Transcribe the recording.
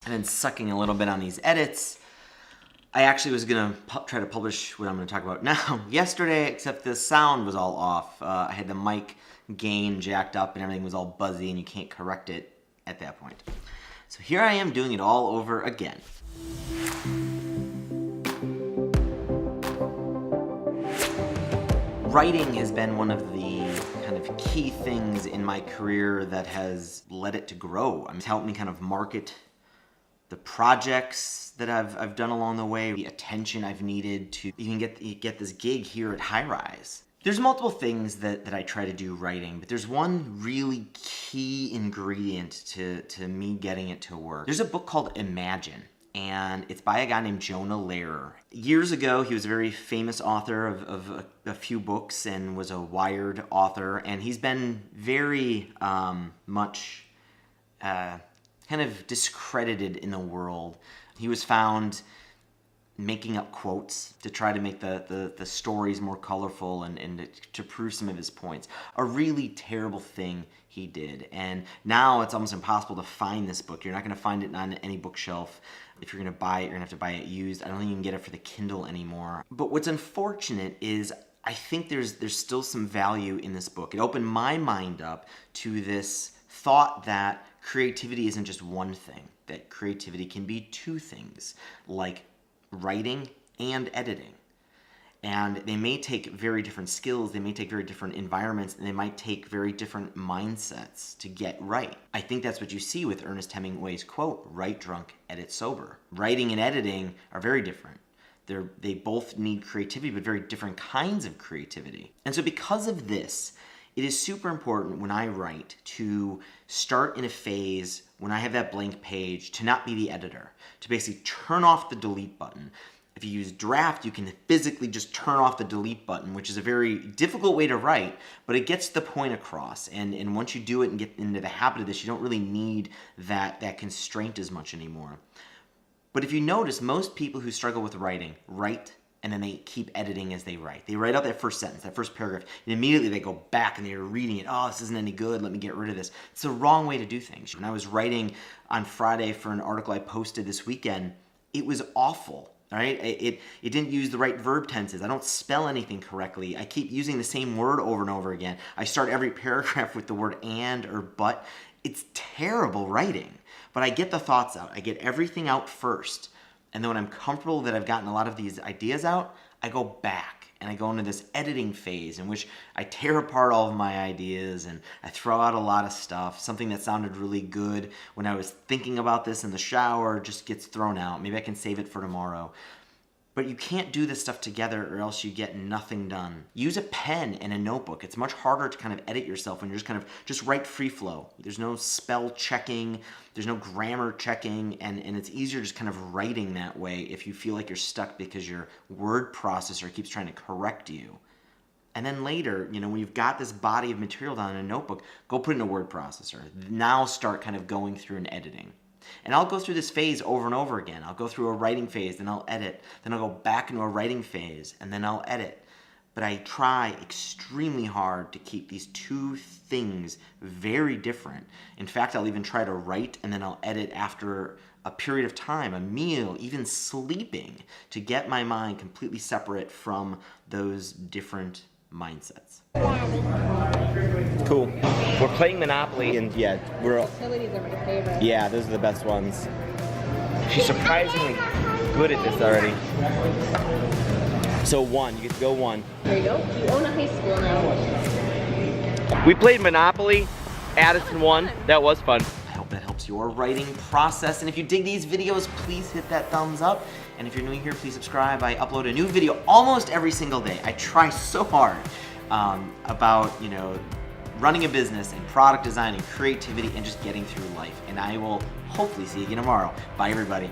and then sucking a little bit on these edits. I actually was gonna try to publish what I'm gonna talk about now yesterday, except the sound was all off. I had the mic gain jacked up and everything was all buzzy and you can't correct it at that point. So here I am doing it all over again. Writing has been one of the kind of key things in my career that has led it to grow. It's helped me kind of market the projects that I've done along the way, the attention I've needed to even get this gig here at High Rise. There's multiple things that I try to do writing, but there's one really key ingredient to me getting it to work. There's a book called Imagine, and it's by a guy named Jonah Lehrer. Years ago, he was a very famous author of a few books and was a Wired author, and he's been very much kind of discredited in the world. He was found making up quotes to try to make the stories more colorful and to prove some of his points. A really terrible thing he did. And now it's almost impossible to find this book. You're not going to find it on any bookshelf. If you're going to buy it, you're going to have to buy it used. I don't think you can get it for the Kindle anymore. But what's unfortunate is I think there's still some value in this book. It opened my mind up to this thought that creativity isn't just one thing, that creativity can be two things, like writing and editing. And they may take very different skills, they may take very different environments, and they might take very different mindsets to get right. I think that's what you see with Ernest Hemingway's quote, write drunk, edit sober. Writing and editing are very different. They both need creativity, but very different kinds of creativity. And so because of this, it is super important when I write to start in a phase when I have that blank page to not be the editor, to basically turn off the delete button. If you use draft, you can physically just turn off the delete button, which is a very difficult way to write, but it gets the point across. And once you do it and get into the habit of this, you don't really need that constraint as much anymore. But if you notice, most people who struggle with writing write and then they keep editing as they write. They write out that first sentence, that first paragraph, and immediately they go back and they're reading it. Oh, this isn't any good, let me get rid of this. It's the wrong way to do things. When I was writing on Friday for an article I posted this weekend, it was awful, right? It didn't use the right verb tenses. I don't spell anything correctly. I keep using the same word over and over again. I start every paragraph with the word and or but. It's terrible writing, but I get the thoughts out. I get everything out first. And then when I'm comfortable that I've gotten a lot of these ideas out, I go back and I go into this editing phase in which I tear apart all of my ideas and I throw out a lot of stuff. Something that sounded really good when I was thinking about this in the shower just gets thrown out. Maybe I can save it for tomorrow. But you can't do this stuff together or else you get nothing done. Use a pen and a notebook. It's much harder to kind of edit yourself when you're just write free flow. There's no spell checking, there's no grammar checking, and it's easier just kind of writing that way if you feel like you're stuck because your word processor keeps trying to correct you. And then later, when you've got this body of material down in a notebook, go put it in a word processor. Now start kind of going through and editing. And I'll go through this phase over and over again. I'll go through a writing phase, then I'll edit. Then I'll go back into a writing phase, and then I'll edit. But I try extremely hard to keep these two things very different. In fact, I'll even try to write, and then I'll edit after a period of time, a meal, even sleeping, to get my mind completely separate from those different mindsets. Cool. We're playing Monopoly, and yeah, Utilities are my favorite. yeah, those are the best ones. She's surprisingly good at this already. So one, you get to go one. There you go. You own a high school now. We played Monopoly. Addison won. That was fun. I hope that helps your writing process. And if you dig these videos, please hit that thumbs up. And if you're new here, please subscribe. I upload a new video almost every single day. I try so hard about, running a business and product design and creativity and just getting through life. And I will hopefully see you again tomorrow. Bye, everybody.